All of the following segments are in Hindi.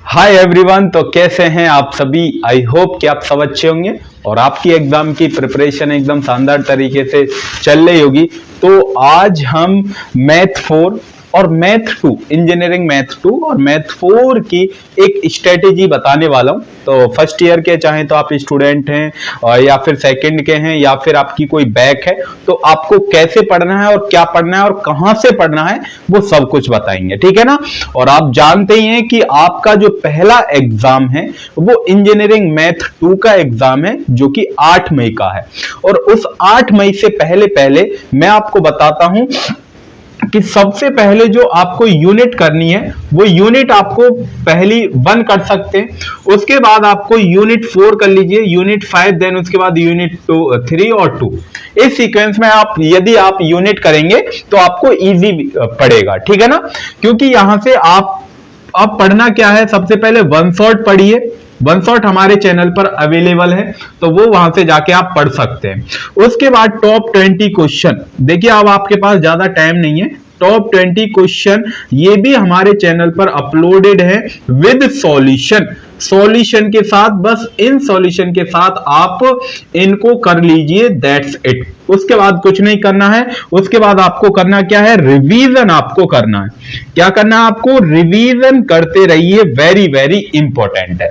Hi everyone. तो कैसे हैं आप सभी? आई होप कि आप सब अच्छे होंगे और आपकी एग्जाम की प्रिपरेशन एकदम शानदार तरीके से चल रही होगी। तो आज हम मैथ 4 और मैथ 2, इंजीनियरिंग मैथ 2 और मैथ 4 की एक स्ट्रेटेजी बताने वाला हूं। तो फर्स्ट ईयर के चाहे तो आप स्टूडेंट हैं या फिर सेकंड के हैं या फिर आपकी कोई बैक है, तो आपको कैसे पढ़ना है और क्या पढ़ना है और कहां से पढ़ना है वो सब कुछ बताएंगे, ठीक है ना। और आप जानते ही हैं कि आपका जो पहला एग्जाम है वो इंजीनियरिंग मैथ 2 का एग्जाम है जो कि 8 मई का है। और उस 8 मई से पहले पहले मैं आपको बताता हूं कि सबसे पहले जो आपको यूनिट करनी है वो यूनिट आपको पहली 1 कर सकते हैं, उसके बाद आपको यूनिट 4 कर लीजिए, यूनिट 5, देन उसके बाद यूनिट 3 और 2। इस सीक्वेंस में आप यदि आप यूनिट करेंगे तो आपको इजी पड़ेगा, ठीक है ना। क्योंकि यहां से आप अब पढ़ना क्या है, सबसे पहले वन शॉट पढ़िए। वन शॉट हमारे चैनल पर अवेलेबल है तो वो वहां से जाके आप पढ़ सकते हैं। उसके बाद टॉप 20 क्वेश्चन, देखिए अब आपके पास ज्यादा टाइम नहीं है। टॉप 20 क्वेश्चन ये भी हमारे चैनल पर अपलोडेड है विद सॉल्यूशन। सॉल्यूशन के साथ, बस इन सॉल्यूशन के साथ आप इनको कर लीजिए, दैट्स इट। उसके बाद कुछ नहीं करना है। उसके बाद आपको करना क्या है, रिवीजन आपको करना है। क्या करना है आपको? रिवीजन करते रहिए, वेरी वेरी इंपॉर्टेंट है,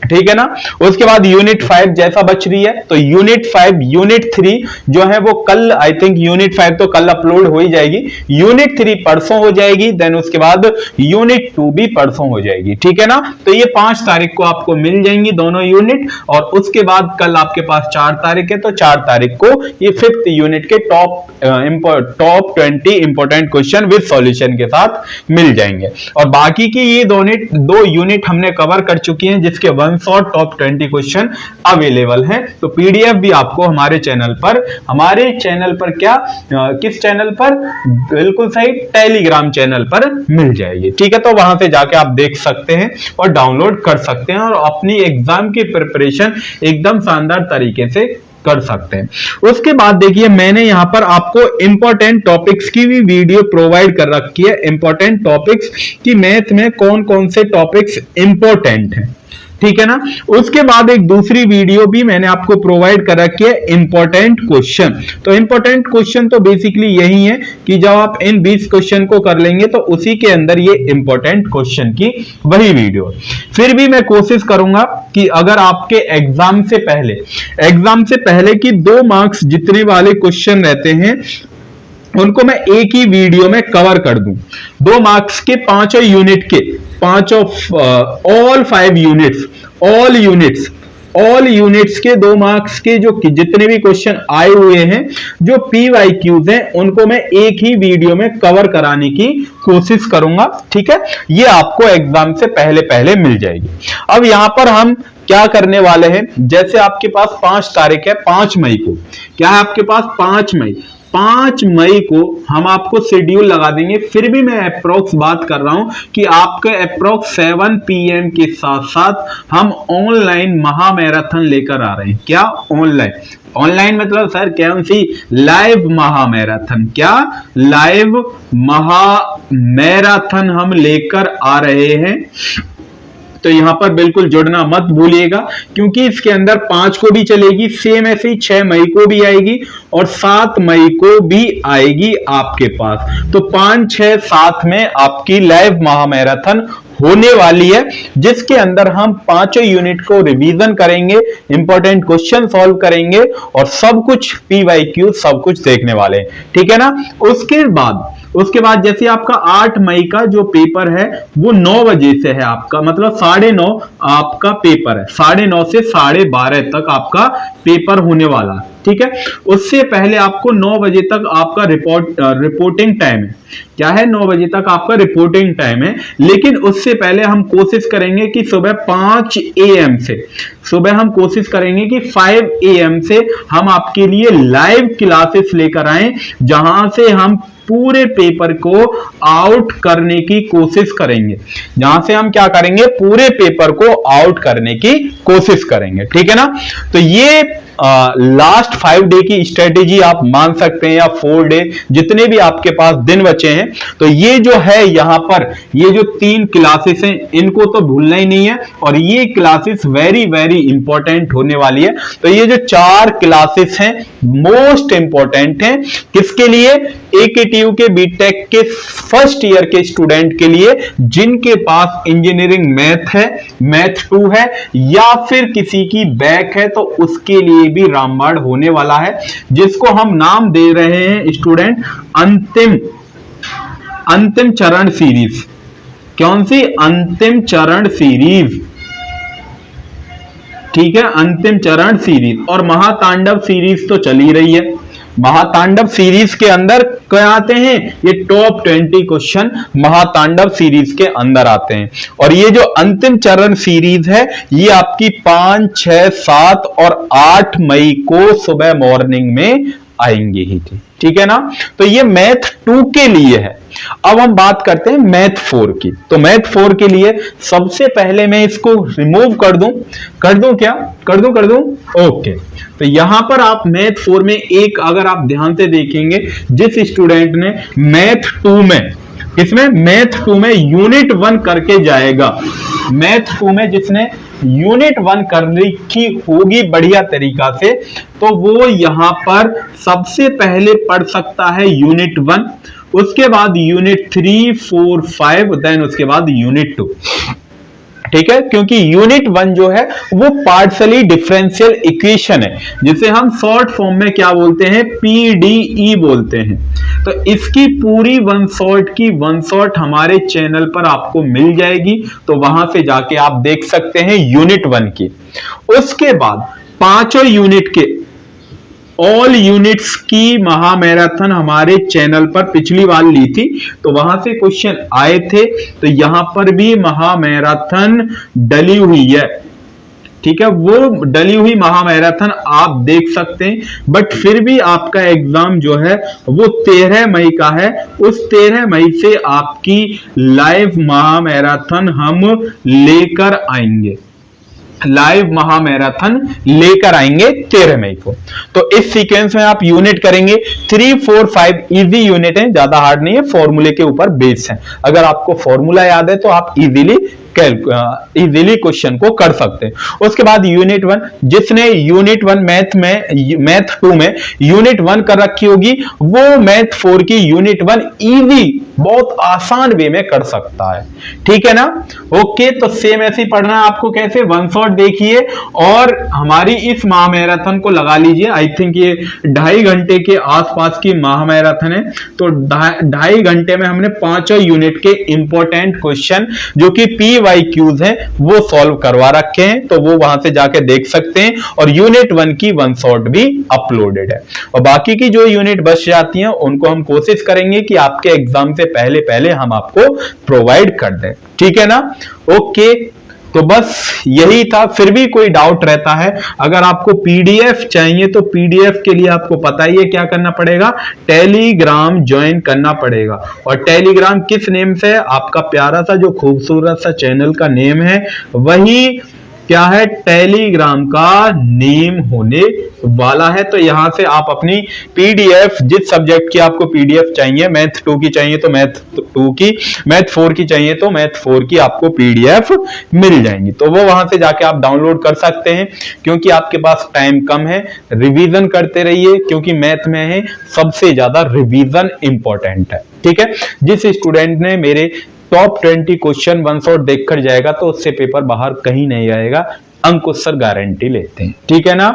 ठीक है ना। उसके बाद यूनिट 5 जैसा बच रही है तो यूनिट 5, यूनिट 3 जो है वो कल, आई थिंक यूनिट 5 तो कल अपलोड हो ही जाएगी, यूनिट 3 परसों हो जाएगी, देन उसके बाद यूनिट 2 भी परसों हो जाएगी, ठीक है ना। तो ये 5 तारीख को आपको मिल जाएंगी दोनों यूनिट। और उसके बाद कल आपके पास 4 तारीख है तो 4 तारीख को ये 5th यूनिट के top 20 important question with solution के साथ मिल जाएंगे। और बाकी की ये दो यूनिट हमने कवर कर चुकी हैं जिसके one shot top 20 question available हैं। तो पीडीएफ भी आपको हमारे चैनल पर क्या, किस चैनल पर? बिल्कुल सही, टेलीग्राम चैनल पर मिल जाएगी, ठीक है। तो वहां से जाके आप देख सकते हैं और डाउनलोड कर सकते हैं और अपनी एग्जाम की प्रिपरेशन एकदम शानदार तरीके से कर सकते हैं। उसके बाद देखिए मैंने यहां पर आपको इंपॉर्टेंट टॉपिक्स की भी वीडियो प्रोवाइड कर रखी है। इंपॉर्टेंट टॉपिक्स की मैथ में कौन कौन से टॉपिक्स इंपॉर्टेंट हैं, ठीक है ना। उसके बाद एक दूसरी वीडियो भी मैंने आपको प्रोवाइड कर रखी है, इंपॉर्टेंट क्वेश्चन। तो इंपॉर्टेंट क्वेश्चन तो बेसिकली यही है कि जब आप इन 20 क्वेश्चन को कर लेंगे तो उसी के अंदर ये इंपॉर्टेंट क्वेश्चन की वही वीडियो। फिर भी मैं कोशिश करूंगा कि अगर आपके एग्जाम से पहले की 2 मार्क्स जितने वाले क्वेश्चन रहते हैं उनको मैं एक ही वीडियो में कवर कर दूं। 2 मार्क्स के 5 यूनिट के ऑल यूनिट्स के 2 मार्क्स के जो जितने भी क्वेश्चन आए हुए हैं, जो PYQs हैं, उनको मैं एक ही वीडियो में कवर कराने की कोशिश करूंगा, ठीक है। ये आपको एग्जाम से पहले पहले मिल जाएगी। अब यहां पर हम क्या करने वाले हैं, जैसे आपके पास 5 तारीख है, 5 मई को क्या है आपके पास, 5 मई को हम आपको शेड्यूल लगा देंगे। फिर भी मैं अप्रोक्स बात कर रहा हूं कि आपके अप्रोक्स 7 PM के साथ साथ हम ऑनलाइन महा मैराथन लेकर आ रहे हैं। क्या? ऑनलाइन मतलब सर कौन सी? लाइव महा मैराथन। क्या? लाइव महा मैराथन हम लेकर आ रहे हैं। तो यहां पर बिल्कुल जुड़ना मत भूलिएगा क्योंकि इसके अंदर 5 को भी चलेगी, सेम ऐसे ही 6 मई को भी आएगी और 7 मई को भी आएगी आपके पास। तो 5, 6, 7 में आपकी लाइव महामैराथन होने वाली है जिसके अंदर हम 5 यूनिट को रिवीजन करेंगे, इंपॉर्टेंट क्वेश्चन सॉल्व करेंगे और सब कुछ PYQ सब कुछ देखने वाले हैं, ठीक है ना। उसके बाद जैसे आपका 8 मई का जो पेपर है वो 9 बजे से है आपका, मतलब 9:30 आपका पेपर है, 9:30 से 12:30 तक आपका पेपर होने वाला है, ठीक है। उससे पहले आपको 9 बजे तक आपका रिपोर्टिंग टाइम है। क्या है? 9 बजे तक आपका रिपोर्टिंग टाइम है। लेकिन उससे पहले हम कोशिश करेंगे कि सुबह 5 AM से, सुबह हम कोशिश करेंगे कि 5 AM से हम आपके लिए लाइव क्लासेस लेकर आए जहां से हम पूरे पेपर को आउट करने की कोशिश करेंगे, जहां से हम क्या करेंगे, पूरे पेपर को आउट करने की कोशिश करेंगे। ठीक है ना। तो ये लास्ट 5 डे की स्ट्रेटेजी आप मान सकते हैं, या 4 डे, जितने भी आपके पास दिन बचे हैं। तो ये जो है यहां पर ये जो 3 क्लासेस हैं इनको तो भूलना ही नहीं है, और ये क्लासेस वेरी वेरी इंपॉर्टेंट होने वाली है। तो ये जो 4 क्लासेस हैं मोस्ट इंपॉर्टेंट हैं किसके लिए, AKTU के बीटेक के फर्स्ट ईयर के स्टूडेंट के लिए, जिनके पास इंजीनियरिंग मैथ है, मैथ 2 है, या फिर किसी की बैक है, तो उसके लिए भी रामबाण होने वाला है, जिसको हम नाम दे रहे हैं स्टूडेंट अंतिम चरण सीरीज। कौन सी, अंतिम चरण सीरीज। ठीक है, अंतिम चरण सीरीज। और महातांडव सीरीज तो चल ही रही है। महातांडव सीरीज के अंदर क्या आते हैं, ये टॉप 20 क्वेश्चन महातांडव सीरीज के अंदर आते हैं। और ये जो अंतिम चरण सीरीज है ये आपकी 5, 6, 7 और 8 मई को सुबह मॉर्निंग में आएंगे ही थी। ठीक है ना। तो ये मैथ 2 के लिए है। अब हम बात करते हैं मैथ 4 की। तो मैथ 4 के लिए सबसे पहले मैं इसको रिमूव कर दूं क्या, कर दूं। ओके। तो यहां पर आप मैथ 4 में एक, अगर आप ध्यान से देखेंगे, जिस स्टूडेंट ने मैथ 2 में, इसमें मैथ 2 में यूनिट 1 करके जाएगा, मैथ 2 में जिसने यूनिट 1 कर रखी होगी बढ़िया तरीका से, तो वो यहां पर सबसे पहले पढ़ सकता है यूनिट 1, उसके बाद यूनिट 3, 4, 5, देन उसके बाद यूनिट 2। ठीक है, क्योंकि यूनिट 1 जो है वो पार्शियली डिफरेंशियल इक्वेशन है, जिसे हम शॉर्ट फॉर्म में क्या बोलते हैं, PDE बोलते हैं। तो इसकी पूरी वन शॉट हमारे चैनल पर आपको मिल जाएगी, तो वहां से जाके आप देख सकते हैं यूनिट 1 की। उसके बाद 5 यूनिट के ऑल यूनिट्स की महामैराथन हमारे चैनल पर पिछली बार ली थी, तो वहां से क्वेश्चन आए थे। तो यहां पर भी महामैराथन डली हुई है। ठीक है, वो डली हुई महामैराथन आप देख सकते हैं, बट फिर भी आपका एग्जाम जो है वो 13 मई का है। उस 13 मई से आपकी लाइव महामैराथन हम लेकर आएंगे, लाइव महामैराथन लेकर आएंगे 13 मई को। तो इस सीक्वेंस में आप यूनिट करेंगे। 3, 4, 5 इजी यूनिट है, ज्यादा हार्ड नहीं है, फॉर्मूले के ऊपर बेस है। अगर आपको फॉर्मूला याद है तो आप इजीली क्वेश्चन को कर सकते हैं। उसके बाद यूनिट 1, जिसने यूनिट 1 मैथ 2 में यूनिट 1 कर रखी होगी, वो मैथ 4 की यूनिट 1 इजी, बहुत आसान वे में कर सकता है। ठीक है ना। ओके, तो सेम ऐसे ही पढ़ना है आपको। कैसे, वन शॉट देखिए और हमारी इस महामैराथन को लगा लीजिए। आई थिंक ये 2.5 घंटे के आसपास की महामैराथन है। तो 2.5 घंटे में हमने 5 यूनिट के इंपॉर्टेंट क्वेश्चन जो कि PYQs हैं वो सॉल्व करवा रखे हैं, तो वो वहां से जाके देख सकते हैं। और यूनिट 1 की वन शॉट भी अपलोडेड है। और बाकी की जो यूनिट बच जाती हैं उनको हम कोशिश करेंगे कि आपके एग्जाम से पहले हम आपको प्रोवाइड कर दें। ठीक है ना। ओके, तो बस यही था। फिर भी कोई डाउट रहता है, अगर आपको PDF चाहिए तो PDF के लिए आपको पता ही है क्या करना पड़ेगा, टेलीग्राम ज्वाइन करना पड़ेगा। और टेलीग्राम किस नेम से है, आपका प्यारा सा जो खूबसूरत सा चैनल का नेम है वही क्या है, टेलीग्राम का नेम होने वाला है। तो यहां से आप अपनी PDF, जिस सब्जेक्ट की आपको PDF चाहिए, मैथ 2 की चाहिए तो मैथ 2 की, मैथ 4 की चाहिए तो मैथ 4 की आपको PDF मिल जाएंगी। तो वो वहां से जाके आप डाउनलोड कर सकते हैं, क्योंकि आपके पास टाइम कम है। रिवीजन करते रहिए, क्योंकि मैथ में है सबसे ज्यादा रिवीजन इंपॉर्टेंट है। ठीक है, जिस स्टूडेंट ने मेरे टॉप 20 क्वेश्चन वन शॉट देखकर जाएगा तो उससे पेपर बाहर कहीं नहीं आएगा, अंकुश सर गारंटी लेते हैं। ठीक है ना।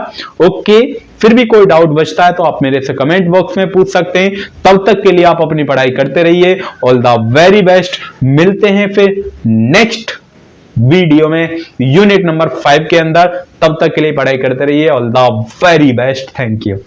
ओके, फिर भी कोई डाउट बचता है तो आप मेरे से कमेंट बॉक्स में पूछ सकते हैं। तब तक के लिए आप अपनी पढ़ाई करते रहिए। All the very best. मिलते हैं फिर नेक्स्ट वीडियो में यूनिट नंबर 5 के अंदर। तब तक के लिए पढ़ाई करते रहिए। All the very best. Thank you.